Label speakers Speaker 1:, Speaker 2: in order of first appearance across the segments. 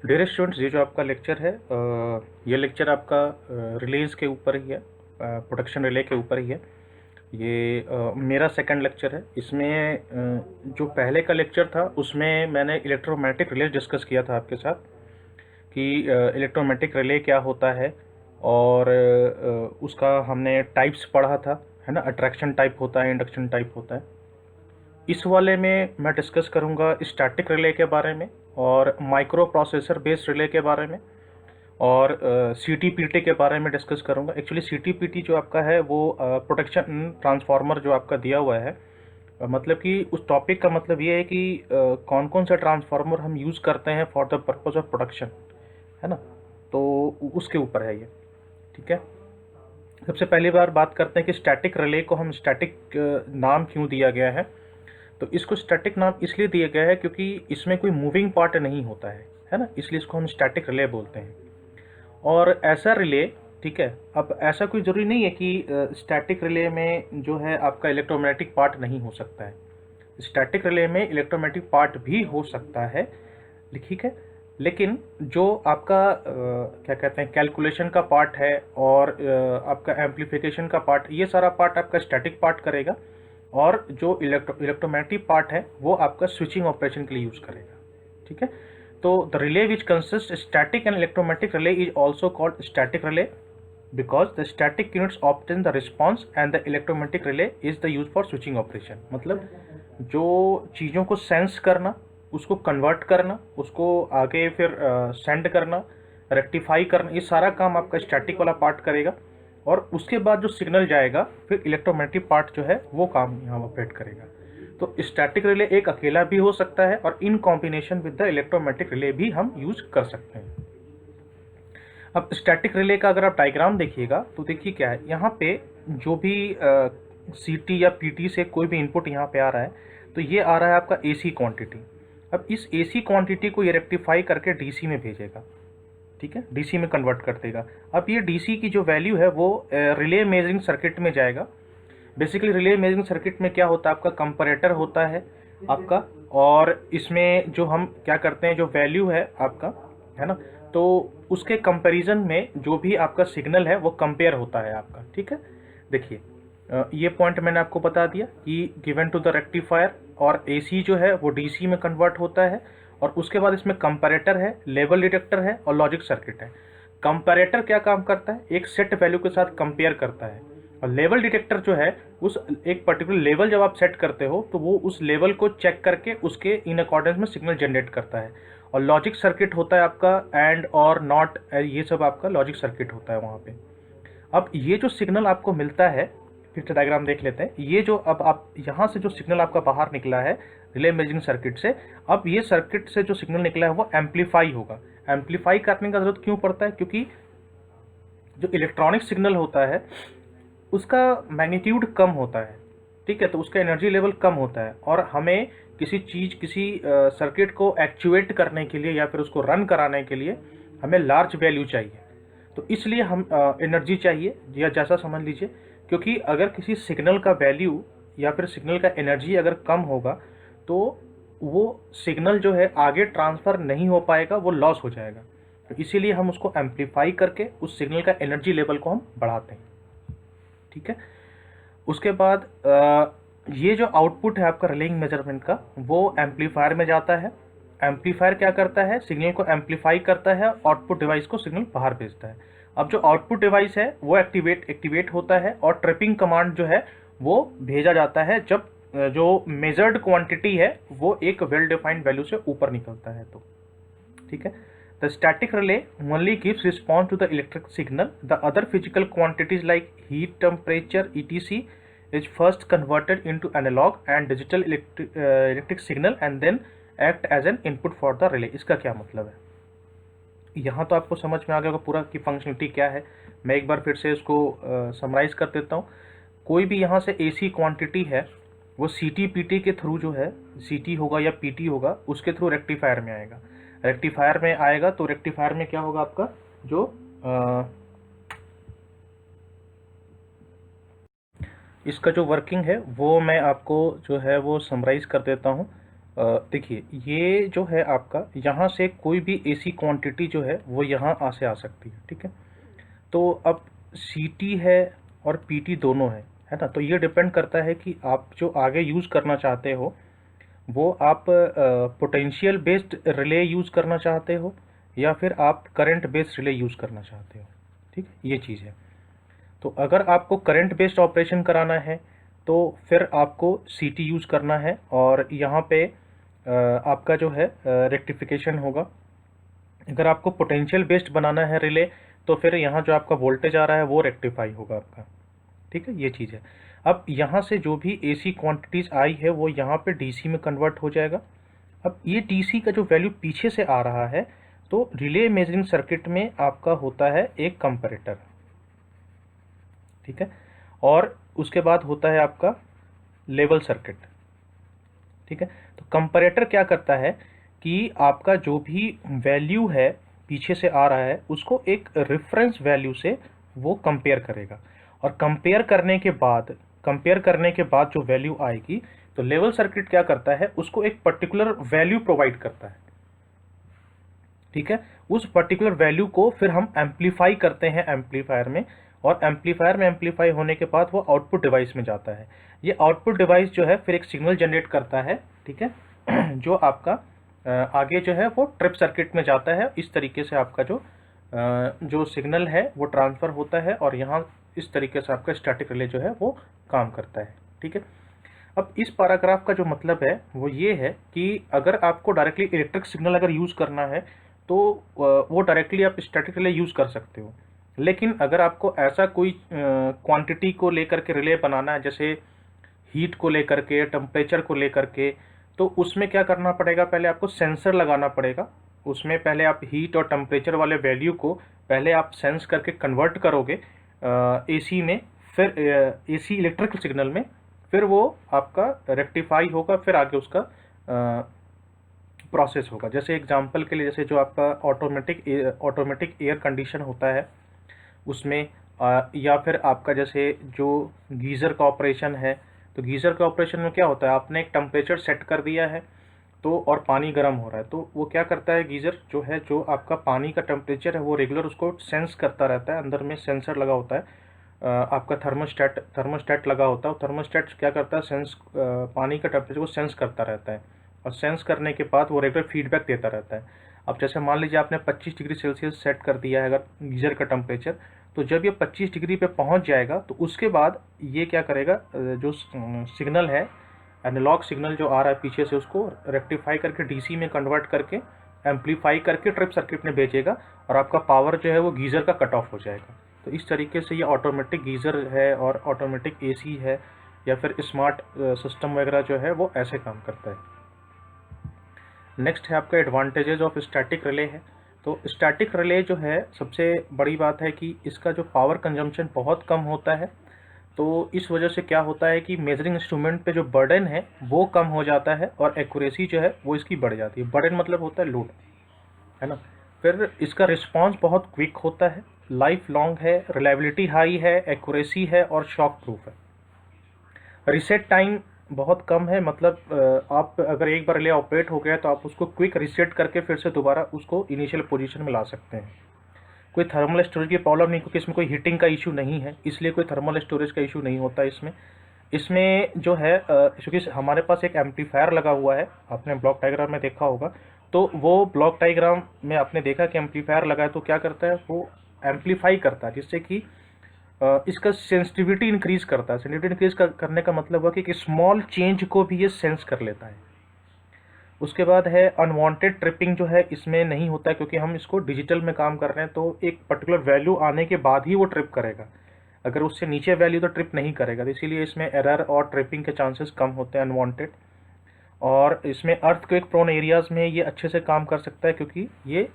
Speaker 1: Dear students, ये जो आपका लेक्चर है, ये लेक्चर आपका रिलेज़ के ऊपर ही है, प्रोडक्शन रिले के ऊपर ही है। ये मेरा सेकंड लेक्चर है। इसमें जो पहले का लेक्चर था उसमें मैंने इलेक्ट्रोमैग्नेटिक रिले डिस्कस किया था आपके साथ कि इलेक्ट्रोमैग्नेटिक रिले क्या होता है, और उसका हमने टाइप्स पढ़ा था, है ना। अट्रैक्शन टाइप होता है, इंडक्शन टाइप होता है। इस वाले में मैं डिस्कस करूँगा स्टैटिक रिले के बारे में और माइक्रो प्रोसेसर बेस्ड रिले के बारे में, और सी टी पी टी के बारे में डिस्कस करूँगा। Actually C T P T जो आपका है वो प्रोटेक्शन ट्रांसफार्मर जो आपका दिया हुआ है, मतलब कि उस टॉपिक का मतलब ये है कि कौन कौन सा ट्रांसफार्मर हम यूज़ करते हैं for the purpose of production, है ना। तो उसके ऊपर है ये, ठीक है। सबसे पहली बार बात करते हैं कि स्टैटिक रिले को हम स्टैटिक नाम क्यों दिया गया है। तो इसको स्टैटिक नाम इसलिए दिया गया है क्योंकि इसमें कोई मूविंग पार्ट नहीं होता है ना, इसलिए इसको हम स्टैटिक रिले बोलते हैं। और ऐसा रिले, ठीक है, अब ऐसा कोई ज़रूरी नहीं है कि स्टैटिक रिले में जो है आपका इलेक्ट्रोमैग्नेटिक पार्ट नहीं हो सकता है। स्टैटिक रिले में इलेक्ट्रोमैग्नेटिक पार्ट भी हो सकता है, ठीक है। लेकिन जो आपका क्या कहते हैं कैलकुलेशन का पार्ट है और आपका एम्प्लीफिकेशन का पार्ट, ये सारा पार्ट आपका स्टैटिक पार्ट करेगा, और जो इलेक्ट्रोमैग्नेटिक पार्ट है वो आपका स्विचिंग ऑपरेशन के लिए यूज़ करेगा, ठीक है। तो the relay which consist static and electromagnetic relay is also called static relay because the static units obtain the response and the electromagnetic relay is the use for switching operation. मतलब जो चीज़ों को sense करना, उसको convert करना, उसको आगे फिर सेंड करना, रेक्टिफाई करना, ये सारा काम आपका स्टैटिक वाला पार्ट करेगा। और उसके बाद जो सिग्नल जाएगा फिर इलेक्ट्रोमैग्नेटिक पार्ट जो है वो काम यहाँ ऑपरेट करेगा। तो स्टैटिक रिले एक अकेला भी हो सकता है और in combination with the electromagnetic relay भी हम यूज कर सकते हैं। अब स्टैटिक रिले का अगर आप डायग्राम देखिएगा तो देखिए क्या है यहाँ पे, जो भी सी टी या पी टी से कोई भी इनपुट यहाँ पे आ रहा है तो ये आ रहा है आपका ए सी क्वान्टिटी। अब इस ए सी क्वान्टिटी को ये रेक्टिफाई करके डी सी में भेजेगा, ठीक है, डीसी में कन्वर्ट कर देगा। अब ये डीसी की जो वैल्यू है वो रिले मेजरिंग सर्किट में जाएगा। बेसिकली रिले मेजरिंग सर्किट में क्या होता है, आपका कंपैरेटर होता है आपका, और इसमें जो हम क्या करते हैं, जो वैल्यू है आपका, है ना, तो उसके कंपैरिजन में जो भी आपका सिग्नल है वो कंपेयर होता है आपका, ठीक है। देखिए ये पॉइंट मैंने आपको बता दिया कि गिवन टू द रेक्टिफायर, और एसी जो है वो डीसी में कन्वर्ट होता है, और उसके बाद इसमें कंपैरेटर है, लेवल डिटेक्टर है और लॉजिक सर्किट है। कंपैरेटर क्या काम करता है, एक सेट वैल्यू के साथ कंपेयर करता है, और लेवल डिटेक्टर जो है उस एक पर्टिकुलर लेवल जब आप सेट करते हो तो वो उस लेवल को चेक करके उसके इन अकॉर्डेंस में सिग्नल जनरेट करता है। और लॉजिक सर्किट होता है आपका एंड और नॉट, ये सब आपका लॉजिक सर्किट होता है वहाँ पे। अब ये जो सिग्नल आपको मिलता है, फिर से डायग्राम देख लेते हैं। ये जो अब आप यहाँ से जो सिग्नल आपका बाहर निकला है रिले मेजरिंग सर्किट से, अब ये सर्किट से जो सिग्नल निकला है वो एम्पलीफाई होगा। एम्पलीफाई करने का जरूरत क्यों पड़ता है, क्योंकि जो इलेक्ट्रॉनिक सिग्नल होता है उसका मैग्नीट्यूड कम होता है, ठीक है, तो उसका एनर्जी लेवल कम होता है, और हमें किसी चीज़, किसी सर्किट को एक्चुएट करने के लिए या फिर उसको रन कराने के लिए हमें लार्ज वैल्यू चाहिए। तो इसलिए हम एनर्जी चाहिए, या जैसा समझ लीजिए, क्योंकि अगर किसी सिग्नल का वैल्यू या फिर सिग्नल का एनर्जी अगर कम होगा तो वो सिग्नल जो है आगे ट्रांसफ़र नहीं हो पाएगा, वो लॉस हो जाएगा। तो इसीलिए हम उसको एम्पलीफाई करके उस सिग्नल का एनर्जी लेवल को हम बढ़ाते हैं, ठीक है। उसके बाद ये जो आउटपुट है आपका रिलेइंग मेजरमेंट का वो एम्पलीफायर में जाता है। एम्पलीफायर क्या करता है, सिग्नल को एम्पलीफाई करता है, आउटपुट डिवाइस को सिग्नल बाहर भेजता है। अब जो आउटपुट डिवाइस है वो एक्टिवेट होता है, और ट्रिपिंग कमांड जो है वो भेजा जाता है जब जो मेजर्ड क्वांटिटी है वो एक वेल डिफाइंड वैल्यू से ऊपर निकलता है, तो ठीक है। The static relay only gives response to the electric signal. The other physical quantities like heat, temperature, etc. is first converted into analog and digital electric signal and then act as an input for the relay. इसका क्या मतलब है, यहाँ तो आपको समझ में आ गया होगा पूरा की फंक्शनलिटी क्या है। मैं एक बार फिर से इसको समराइज कर देता हूँ। कोई भी यहाँ से एसी क्वांटिटी है वो सी टी पी टी के थ्रू जो है, सी टी होगा या पी टी होगा, उसके थ्रू रेक्टिफायर में आएगा। रेक्टिफायर में आएगा तो रेक्टिफायर में क्या होगा, आपका जो इसका जो वर्किंग है वो मैं आपको जो है वो समराइज कर देता हूँ। देखिए ये जो है आपका, यहाँ से कोई भी एसी क्वांटिटी जो है वो यहाँ से आ सकती है, ठीक है। तो अब सीटी है और पीटी दोनों है ना। तो ये डिपेंड करता है कि आप जो आगे यूज़ करना चाहते हो वो आप पोटेंशियल बेस्ड रिले यूज़ करना चाहते हो या फिर आप करंट बेस्ड रिले यूज़ करना चाहते हो, ठीक है, ये चीज़ है। तो अगर आपको करंट बेस्ड ऑपरेशन कराना है तो फिर आपको सीटी यूज़ करना है और यहाँ पे आपका जो है रेक्टिफिकेशन होगा। अगर आपको पोटेंशियल बेस्ड बनाना है रिले तो फिर यहाँ जो आपका वोल्टेज आ रहा है वो रेक्टिफाई होगा आपका, ठीक है, ये चीज़ है। अब यहाँ से जो भी एसी क्वांटिटीज़ आई है वो यहाँ पे डीसी में कन्वर्ट हो जाएगा। अब ये डीसी का जो वैल्यू पीछे से आ रहा है तो रिले मेजरिंग सर्किट में आपका होता है एक कंपैरेटर, ठीक है, और उसके बाद होता है आपका लेवल सर्किट, ठीक है। तो कंपैरेटर क्या करता है कि आपका जो भी वैल्यू है पीछे से आ रहा है उसको एक रेफरेंस वैल्यू से वो कंपेयर करेगा और कंपेयर करने के बाद जो वैल्यू आएगी तो लेवल सर्किट क्या करता है उसको एक पर्टिकुलर वैल्यू प्रोवाइड करता है, ठीक है। उस पर्टिकुलर वैल्यू को फिर हम एम्पलीफाई करते हैं एम्पलीफायर में और एम्पलीफायर में एम्पलीफाई होने के बाद वो आउटपुट डिवाइस में जाता है। ये आउटपुट डिवाइस जो है फिर एक सिग्नल जनरेट करता है, ठीक है, जो आपका आगे जो है वो ट्रिप सर्किट में जाता है। इस तरीके से आपका जो सिग्नल है वो ट्रांसफ़र होता है और यहाँ इस तरीके से आपका स्टैटिक रिले जो है वो काम करता है, ठीक है। अब इस पैराग्राफ का जो मतलब है वो ये है कि अगर आपको डायरेक्टली इलेक्ट्रिक सिग्नल अगर यूज़ करना है तो वो डायरेक्टली आप स्टैटिक रिले यूज़ कर सकते हो। लेकिन अगर आपको ऐसा कोई क्वांटिटी को लेकर के रिले बनाना है, जैसे हीट को लेकर के, टेम्परेचर को लेकर के, तो उसमें क्या करना पड़ेगा, पहले आपको सेंसर लगाना पड़ेगा। उसमें पहले आप हीट और टेम्परेचर वाले वैल्यू को पहले आप सेंस करके कन्वर्ट करोगे एसी में, फिर एसी इलेक्ट्रिकल सिग्नल में, फिर वो आपका रेक्टिफाई होगा, फिर आगे उसका प्रोसेस होगा। जैसे एग्जांपल के लिए, जैसे जो आपका ऑटोमेटिक एयर कंडीशन होता है उसमें या फिर आपका जैसे जो गीज़र का ऑपरेशन है, तो गीज़र के ऑपरेशन में क्या होता है, आपने एक टेम्परेचर सेट कर दिया है तो और पानी गर्म हो रहा है, तो वो क्या करता है, गीज़र जो है जो आपका पानी का टेम्परेचर है वो रेगुलर उसको सेंस करता रहता है। अंदर में सेंसर लगा होता है, आपका थर्मोस्टेट लगा होता है। थर्मोस्टेट क्या करता है, पानी का टेम्परेचर को सेंस करता रहता है और सेंस करने के बाद वो रेगुलर फीडबैक देता रहता है। अब जैसे मान लीजिए आपने 25 डिग्री सेल्सियस सेट कर दिया है अगर गीज़र का टेम्परेचर, तो जब ये 25 डिग्री पे पहुंच जाएगा तो उसके बाद ये क्या करेगा, जो सिग्नल है, एनालॉग सिग्नल जो आ रहा है पीछे से, उसको रेक्टिफाई करके डीसी में कन्वर्ट करके एम्पलीफाई करके ट्रिप सर्किट में भेजेगा और आपका पावर जो है वो गीज़र का कट ऑफ हो जाएगा। तो इस तरीके से ये ऑटोमेटिक गीज़र है और ऑटोमेटिक एसी है या फिर स्मार्ट सिस्टम वगैरह जो है वो ऐसे काम करता है। नेक्स्ट है आपका एडवांटेजेस ऑफ स्टैटिक रिले है। तो स्टैटिक रिले जो है सबसे बड़ी बात है कि इसका जो पावर कंजम्पशन बहुत कम होता है, तो इस वजह से क्या होता है कि मेजरिंग इंस्ट्रूमेंट पे जो बर्डन है वो कम हो जाता है और एक्यूरेसी जो है वो इसकी बढ़ जाती है। बर्डन मतलब होता है लोड, है ना। फिर इसका रिस्पांस बहुत क्विक होता है, लाइफ लॉन्ग है, रिलायबिलिटी हाई है, एक्यूरेसी है और शॉक प्रूफ है। रीसेट टाइम बहुत कम है, मतलब आप अगर एक बार रिले ऑपरेट हो गया तो आप उसको क्विक रीसेट करके फिर से दोबारा उसको इनिशियल पोजीशन में ला सकते हैं। कोई थर्मल स्टोरेज की प्रॉब्लम नहीं, क्योंकि इसमें कोई हीटिंग का इशू नहीं है, इसलिए कोई थर्मल स्टोरेज का इशू नहीं होता इसमें जो है क्योंकि हमारे पास एक एम्पलीफायर लगा हुआ है, आपने ब्लॉक डायग्राम में देखा होगा। तो वो ब्लॉक डायग्राम में आपने देखा कि एम्पलीफायर लगा है तो क्या करता है, वो एम्पलीफाई करता है, जिससे कि इसका सेंसिटिविटी इंक्रीज़ करता है। सेंसिटिविटी इंक्रीज़ करने का मतलब हुआ कि एक स्मॉल चेंज को भी ये सेंस कर लेता है। उसके बाद है अनवांटेड ट्रिपिंग, जो है इसमें नहीं होता है, क्योंकि हम इसको डिजिटल में काम कर रहे हैं, तो एक पर्टिकुलर वैल्यू आने के बाद ही वो ट्रिप करेगा। अगर उससे नीचे वैल्यू तो ट्रिप नहीं करेगा, तो इसीलिए इसमें एरर और ट्रिपिंग के चांसेस कम होते हैं अनवांटेड। और इसमें अर्थक्वेक प्रोन एरियाज़ में ये अच्छे से काम कर सकता है, क्योंकि ये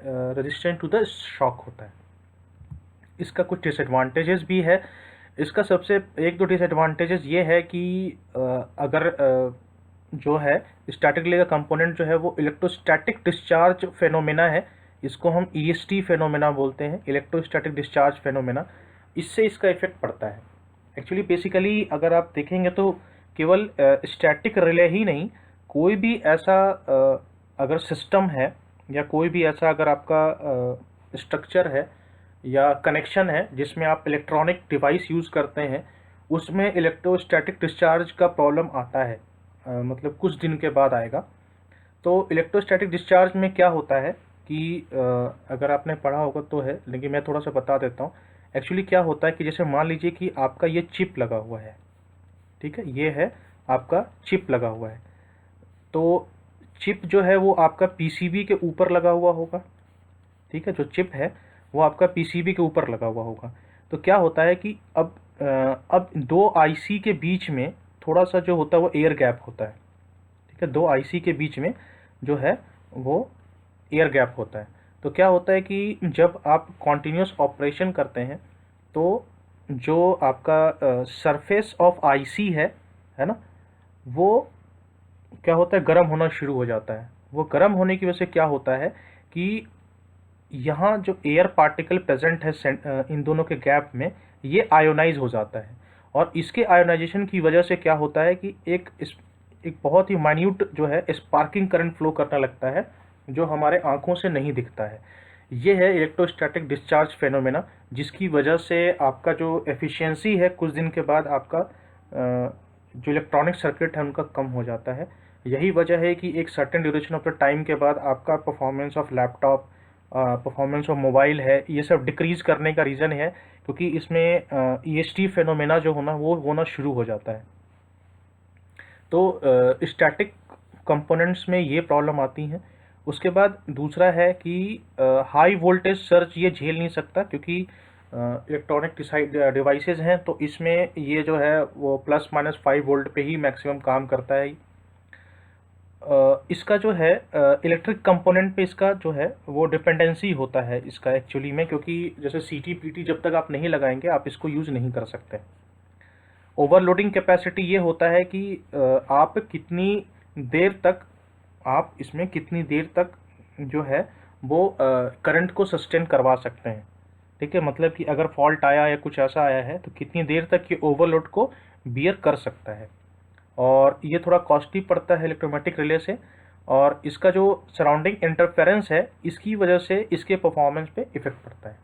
Speaker 1: रेजिस्टेंट टू द शॉक होता है। इसका कुछ डिसएडवांटेजेस भी है। इसका सबसे एक दो डिसएडवांटेजेस ये है कि अगर जो है स्टैटिक रिले का कंपोनेंट जो है वो इलेक्ट्रोस्टैटिक डिस्चार्ज फेनोमेना है, इसको हम ईएसटी फेनोमेना बोलते हैं, इलेक्ट्रोस्टैटिक डिस्चार्ज फेनोमेना। इससे इसका इफेक्ट पड़ता है। एक्चुअली बेसिकली अगर आप देखेंगे तो केवल स्टैटिक रिले ही नहीं, कोई भी ऐसा अगर सिस्टम है या कोई भी ऐसा अगर आपका स्ट्रक्चर है या कनेक्शन है जिसमें आप इलेक्ट्रॉनिक डिवाइस यूज़ करते हैं, उसमें इलेक्ट्रोस्टैटिक डिस्चार्ज का प्रॉब्लम आता है, मतलब कुछ दिन के बाद आएगा। तो इलेक्ट्रोस्टैटिक डिस्चार्ज में क्या होता है कि अगर आपने पढ़ा होगा तो है, लेकिन मैं थोड़ा सा बता देता हूँ। एक्चुअली क्या होता है कि जैसे मान लीजिए कि आपका ये चिप लगा हुआ है, ठीक है, ये है आपका चिप लगा हुआ है। तो चिप जो है वो आपका पीसीबी के ऊपर लगा हुआ होगा, ठीक है, जो चिप है वो आपका पीसीबी के ऊपर लगा हुआ होगा। तो क्या होता है कि अब दो आईसी के बीच में थोड़ा सा जो होता है वो एयर गैप होता है, ठीक है, दो आईसी के बीच में जो है वो एयर गैप होता है। तो क्या होता है कि जब आप कॉन्टिन्यूस ऑपरेशन करते हैं तो जो आपका सरफेस ऑफ आईसी है ना, वो क्या होता है, गर्म होना शुरू हो जाता है। वो गर्म होने की वजह से क्या होता है कि यहाँ जो एयर पार्टिकल प्रेजेंट है इन दोनों के गैप में, ये आयोनाइज हो जाता है। और इसके आयोनाइजेशन की वजह से क्या होता है कि एक बहुत ही माइन्यूट जो है स्पार्किंग करंट फ्लो करने लगता है, जो हमारे आंखों से नहीं दिखता है। ये है इलेक्ट्रोस्टैटिक डिस्चार्ज फेनोमेना, जिसकी वजह से आपका जो एफिशिएंसी है कुछ दिन के बाद आपका जो इलेक्ट्रॉनिक सर्किट है उनका कम हो जाता है। यही वजह है कि एक certain duration of the time के बाद आपका performance of laptop, performance of mobile है, ये सब डिक्रीज़ करने का रीज़न है क्योंकि इसमें ईएसटी फेनोमेना जो वो होना शुरू हो जाता है। तो स्टैटिक कंपोनेंट्स में ये प्रॉब्लम आती हैं। उसके बाद दूसरा है कि हाई वोल्टेज सर्ज ये झेल नहीं सकता क्योंकि इलेक्ट्रॉनिक डिवाइसेस हैं, तो इसमें ये जो है वो ±5 वोल्ट पे ही मैक्सिमम काम करता है। इसका जो है इलेक्ट्रिक कंपोनेंट पे इसका जो है वो डिपेंडेंसी होता है इसका एक्चुअली में, क्योंकि जैसे सीटी पीटी जब तक आप नहीं लगाएंगे आप इसको यूज़ नहीं कर सकते। ओवरलोडिंग कैपेसिटी ये होता है कि आप कितनी देर तक आप इसमें कितनी देर तक जो है वो करंट को सस्टेन करवा सकते हैं, ठीक है, मतलब कि अगर फॉल्ट आया या कुछ ऐसा आया है तो कितनी देर तक ये ओवरलोड को बियर कर सकता है। और ये थोड़ा कॉस्टली पड़ता है इलेक्ट्रोमैटिक रिले से, और इसका जो सराउंडिंग इंटरफेरेंस है इसकी वजह से इसके परफॉर्मेंस पे इफेक्ट पड़ता है।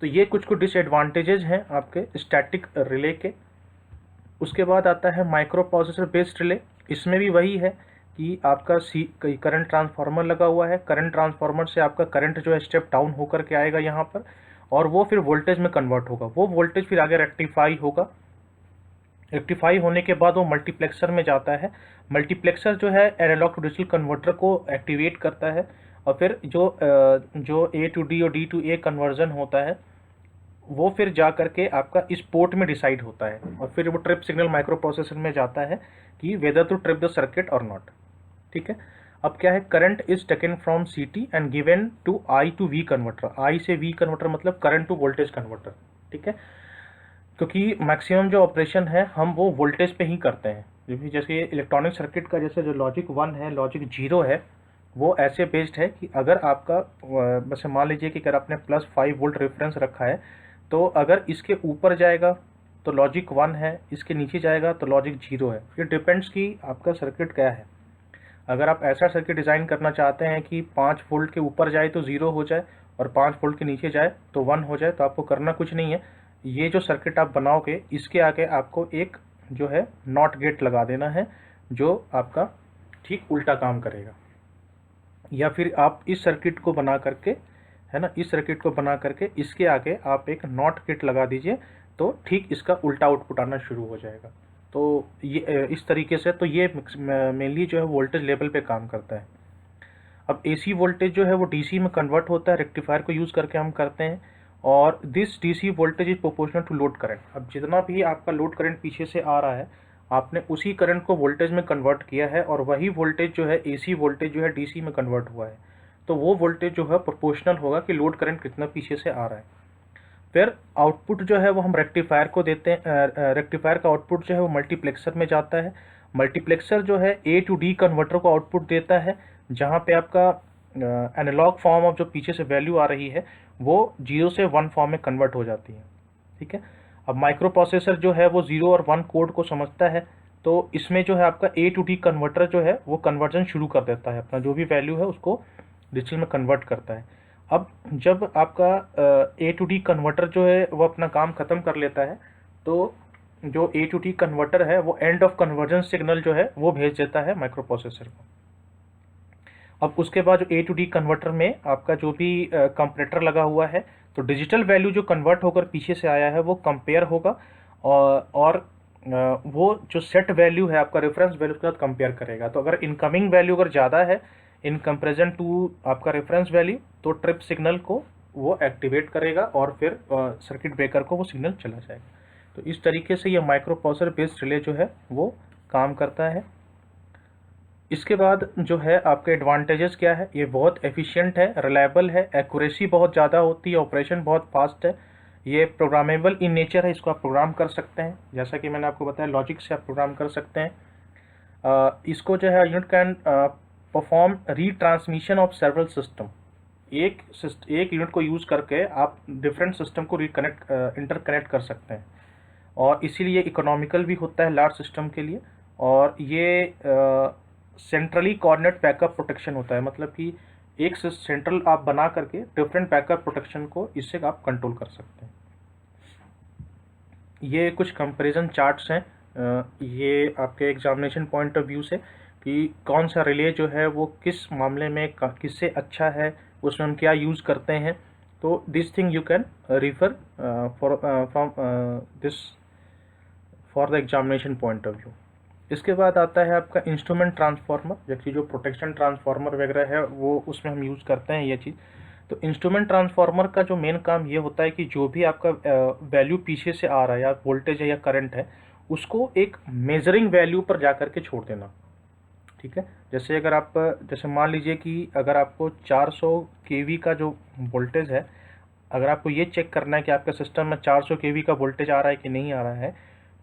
Speaker 1: तो ये कुछ डिसएडवांटेजेस हैं आपके स्टैटिक रिले के। उसके बाद आता है माइक्रो प्रोसेसर बेस्ड रिले। इसमें भी वही है कि आपका करंट ट्रांसफार्मर लगा हुआ है, करंट ट्रांसफार्मर से आपका करंट जो है स्टेप डाउन होकर के आएगा यहाँ पर, और वो फिर वोल्टेज में कन्वर्ट होगा। वो वोल्टेज फिर आगे रेक्टिफाई होगा, रेक्टिफाई होने के बाद वो मल्टीप्लेक्सर में जाता है। मल्टीप्लेक्सर जो है एनालॉग टू डिजिटल कन्वर्टर को एक्टिवेट करता है, और फिर जो ए टू डी और डी टू ए कन्वर्जन होता है वो फिर जा करके आपका इस पोर्ट में डिसाइड होता है, और फिर वो ट्रिप सिग्नल माइक्रो प्रोसेसर में जाता है कि whether to trip the circuit और नॉट, ठीक है। अब क्या है, current is taken from CT and given to I to V converter. I से वी कन्वर्टर मतलब करंट टू वोल्टेज कन्वर्टर, ठीक है, क्योंकि मैक्सिमम जो ऑपरेशन है हम वो वोल्टेज पे ही करते हैं। जैसे इलेक्ट्रॉनिक सर्किट का जैसे जो लॉजिक 1 है, लॉजिक 0 है, वो ऐसे बेस्ड है कि अगर आपका वैसे मान लीजिए कि अगर आपने +5 वोल्ट रेफरेंस रखा है, तो अगर इसके ऊपर जाएगा तो लॉजिक 1 है, इसके नीचे जाएगा तो लॉजिक 0 है। ये डिपेंड्स कि आपका सर्किट क्या है। अगर आप ऐसा सर्किट डिज़ाइन करना चाहते हैं कि 5 वोल्ट के ऊपर जाए तो 0 हो जाए और 5 वोल्ट के नीचे जाए तो 1 हो जाए, तो आपको करना कुछ नहीं है। ये जो सर्किट आप बनाओगे इसके आगे आपको एक जो है नॉट गेट लगा देना है, जो आपका ठीक उल्टा काम करेगा। या फिर आप इस सर्किट को बना करके, है ना, इस सर्किट को बना करके इसके आगे आप एक नॉट गेट लगा दीजिए, तो ठीक इसका उल्टा आउटपुट आना शुरू हो जाएगा। तो ये इस तरीके से, तो ये मेनली जो है वोल्टेज लेवल पे काम करता है। अब एसी वोल्टेज जो है वो डीसी में कन्वर्ट होता है, रेक्टिफायर को यूज़ करके हम करते हैं, और this DC voltage is proportional to load current. अब जितना भी आपका लोड करंट पीछे से आ रहा है, आपने उसी करंट को वोल्टेज में कन्वर्ट किया है, और वही वोल्टेज जो है एसी वोल्टेज जो है डीसी में कन्वर्ट हुआ है, तो वो वोल्टेज जो है प्रोपोर्शनल होगा कि लोड करंट कितना पीछे से आ रहा है। फिर आउटपुट जो है वो हम रेक्टिफायर को देते हैं। रेक्टिफायर का आउटपुट जो है वो मल्टीप्लेक्सर में जाता है। मल्टीप्लेक्सर जो है ए टू डी कन्वर्टर को आउटपुट देता है, जहाँ पे आपका एनालॉग फॉर्म ऑफ जो पीछे से वैल्यू आ रही है वो 0 से 1 फॉर्म में कन्वर्ट हो जाती है, ठीक है। अब माइक्रो प्रोसेसर जो है वो 0 और 1 कोड को समझता है, तो इसमें जो है आपका ए टू डी कन्वर्टर जो है वो कन्वर्जन शुरू कर देता है, अपना जो भी वैल्यू है उसको डिजिटल में कन्वर्ट करता है। अब जब आपका ए टू डी कन्वर्टर जो है वो अपना काम ख़त्म कर लेता है, तो जो ए टू डी कन्वर्टर है वो एंड ऑफ कन्वर्जन सिग्नल जो है वो भेज देता है माइक्रो प्रोसेसर को। अब उसके बाद जो ए टू डी कन्वर्टर में आपका जो भी कंपैरेटर लगा हुआ है, तो डिजिटल वैल्यू जो कन्वर्ट होकर पीछे से आया है वो कंपेयर होगा, और वो जो सेट वैल्यू है आपका रेफरेंस वैल्यू के साथ कंपेयर करेगा। तो अगर इनकमिंग वैल्यू अगर ज़्यादा है इन कंपेरिजन टू आपका रेफरेंस वैल्यू, तो ट्रिप सिग्नल को वो एक्टिवेट करेगा और फिर सर्किट ब्रेकर को वो सिग्नल चला जाएगा। तो इस तरीके से ये माइक्रो प्रोसेसर बेस्ड रिले जो है वो काम करता है। इसके बाद जो है आपके एडवांटेजेस क्या है, ये बहुत एफिशिएंट है, रिलायबल है, एक्यूरेसी बहुत ज़्यादा होती है, ऑपरेशन बहुत फास्ट है, ये प्रोग्रामेबल इन नेचर है, इसको आप प्रोग्राम कर सकते हैं, जैसा कि मैंने आपको बताया लॉजिक से आप प्रोग्राम कर सकते हैं। इसको जो है unit can perform retransmission of several system. एक यूनिट को यूज़ करके आप डिफरेंट सिस्टम को इंटरकनेक्ट कर सकते हैं, और इसीलिए इकोनॉमिकल भी होता है लार्ज सिस्टम के लिए। और ये सेंट्रली कोऑर्डिनेट बैकअप प्रोटेक्शन होता है, मतलब कि एक सेंट्रल आप बना करके डिफरेंट बैकअप प्रोटेक्शन को इससे आप कंट्रोल कर सकते हैं। ये कुछ कंपैरिजन चार्ट्स हैं, ये आपके एग्जामिनेशन पॉइंट ऑफ व्यू से कि कौन सा रिले जो है वो किस मामले में किससे अच्छा है, उसमें हम क्या यूज़ करते हैं। तो this thing you can refer for the examination point of view. इसके बाद आता है आपका इंस्ट्रूमेंट ट्रांसफार्मर, जबकि जो प्रोटेक्शन ट्रांसफार्मर वगैरह है वो उसमें हम यूज़ करते हैं ये चीज़। तो इंस्ट्रूमेंट ट्रांसफार्मर का जो मेन काम ये होता है कि जो भी आपका वैल्यू पीछे से आ रहा है, या वोल्टेज है या करंट है, उसको एक मेजरिंग वैल्यू पर जा कर के छोड़ देना। ठीक है, जैसे अगर आप जैसे मान लीजिए कि अगर आपको 400 केवी का जो वोल्टेज है, अगर आपको ये चेक करना है कि आपके सिस्टम में 400 केवी का वोल्टेज आ रहा है कि नहीं आ रहा है,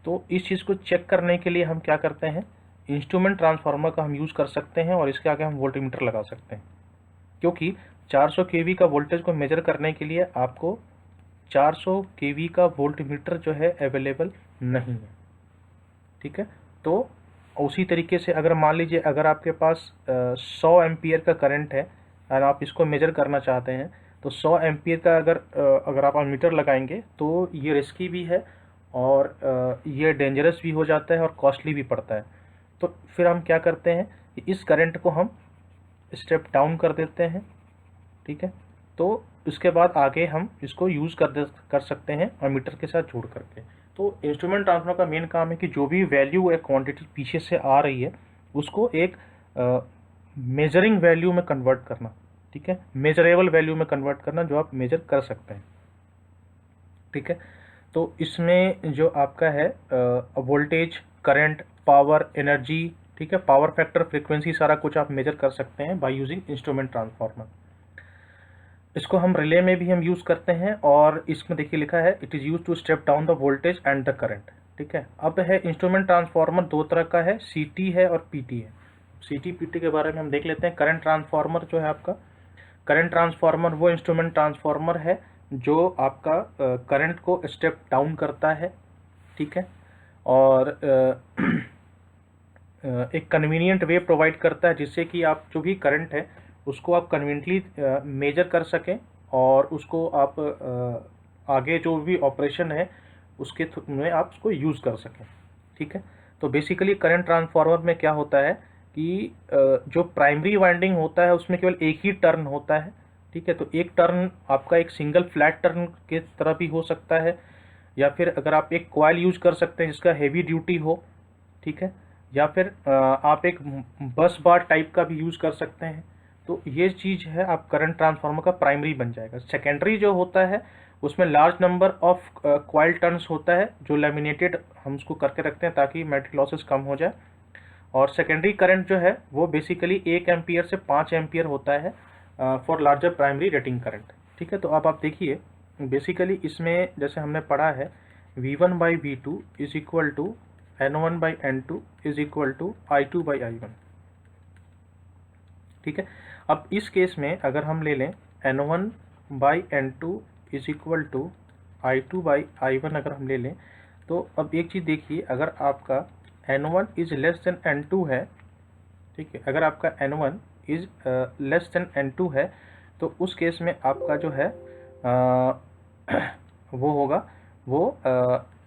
Speaker 1: तो इस चीज़ को चेक करने के लिए हम क्या करते हैं, इंस्ट्रूमेंट ट्रांसफार्मर का हम यूज़ कर सकते हैं, और इसके आगे हम वोल्टमीटर लगा सकते हैं। क्योंकि 400 केवी का वोल्टेज को मेजर करने के लिए आपको 400 केवी का वोल्टमीटर जो है अवेलेबल नहीं है। ठीक है, तो उसी तरीके से अगर मान लीजिए अगर आपके पास 100 एम्पियर का करंट है और आप इसको मेजर करना चाहते हैं, तो 100 एम्पियर का अगर आप मीटर लगाएंगे तो ये रिस्की भी है, और ये डेंजरस भी हो जाता है और कॉस्टली भी पड़ता है। तो फिर हम क्या करते हैं कि इस करंट को हम स्टेप डाउन कर देते हैं। ठीक है, तो उसके बाद आगे हम इसको यूज़ कर सकते हैं एमीटर के साथ जोड़ करके। तो इंस्ट्रूमेंट ट्रांसफार्मर का मेन काम है कि जो भी वैल्यू या क्वांटिटी पीछे से आ रही है उसको एक मेजरिंग वैल्यू में कन्वर्ट करना। ठीक है, मेजरेबल वैल्यू में कन्वर्ट करना जो आप मेजर कर सकते हैं। ठीक है, तो इसमें जो आपका है वोल्टेज, करंट, पावर, एनर्जी, ठीक है, पावर फैक्टर, फ्रीक्वेंसी, सारा कुछ आप मेजर कर सकते हैं बाय यूजिंग इंस्ट्रूमेंट ट्रांसफार्मर। इसको हम रिले में भी हम यूज़ करते हैं, और इसमें देखिए लिखा है it is use to step down the voltage and the current. ठीक है, अब है इंस्ट्रूमेंट ट्रांसफार्मर दो तरह का है, सीटी है और पीटी है। सीटी पीटी के बारे में हम देख लेते हैं। करंट ट्रांसफार्मर जो है आपका, करंट ट्रांसफार्मर वो इंस्ट्रूमेंट ट्रांसफार्मर है जो आपका करंट को स्टेप डाउन करता है। ठीक है, और एक कन्वीनियंट वे प्रोवाइड करता है जिससे कि आप जो भी करंट है उसको आप कन्वीनियंटली मेजर कर सकें, और उसको आप आगे जो भी ऑपरेशन है उसके में आप उसको यूज़ कर सकें। ठीक है, तो बेसिकली करंट ट्रांसफार्मर में क्या होता है कि जो प्राइमरी वाइंडिंग होता है उसमें केवल एक ही टर्न होता है। ठीक है, तो एक टर्न आपका एक सिंगल फ्लैट टर्न के तरह भी हो सकता है, या फिर अगर आप एक कॉइल यूज़ कर सकते हैं जिसका हेवी ड्यूटी हो। ठीक है, या फिर आप एक बस बार टाइप का भी यूज़ कर सकते हैं। तो ये चीज़ है, आप करंट ट्रांसफार्मर का प्राइमरी बन जाएगा। सेकेंडरी जो होता है उसमें large number of coil turns होता है जो लैमिनेटेड हम उसको करके रखते हैं ताकि मेटल लॉसेस कम हो जाए। और सेकेंडरी करंट जो है वो बेसिकली 1 एम्पियर से 5 एम्पियर होता है for larger primary rating current. ठीक है, तो अब आप देखिए बेसिकली इसमें जैसे हमने पढ़ा है V1/V2 is equal to N1/N2 is equal to I2/I1। ठीक है, अब इस केस में अगर हम ले लें N1/N2 is equal to I2/I1 अगर हम ले लें, तो अब एक चीज़ देखिए, अगर आपका N1 is less than N2 है, ठीक है, अगर आपका N1 is less than N2 है तो उस केस में आपका जो है वो होगा, वो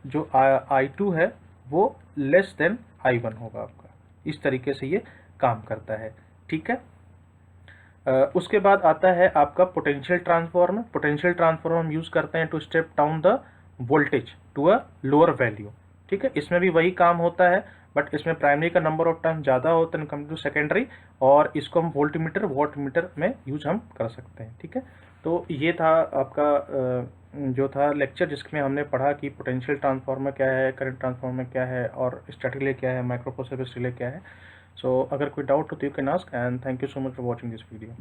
Speaker 1: जो I2 है वो लेस देन I1 होगा आपका। इस तरीके से ये काम करता है, ठीक है। उसके बाद आता है आपका पोटेंशियल ट्रांसफॉर्मर। पोटेंशियल ट्रांसफॉर्मर हम यूज़ करते हैं to step down the voltage to a lower value, ठीक है। इसमें भी वही काम होता है, बट इसमें प्राइमरी का नंबर ऑफ टर्न ज़्यादा होता है कम टू सेकेंडरी, और इसको हम वोल्टमीटर वॉटमीटर में यूज हम कर सकते हैं, ठीक है। तो ये था आपका जो था लेक्चर जिसमें हमने पढ़ा कि पोटेंशियल ट्रांसफार्मर क्या है, करंट ट्रांसफार्मर क्या है, और स्टैटिक रिले क्या है, माइक्रो प्रोसेसर रिले क्या है। सो अगर कोई डाउट हो तो you can ask, and thank you so much for watching this video.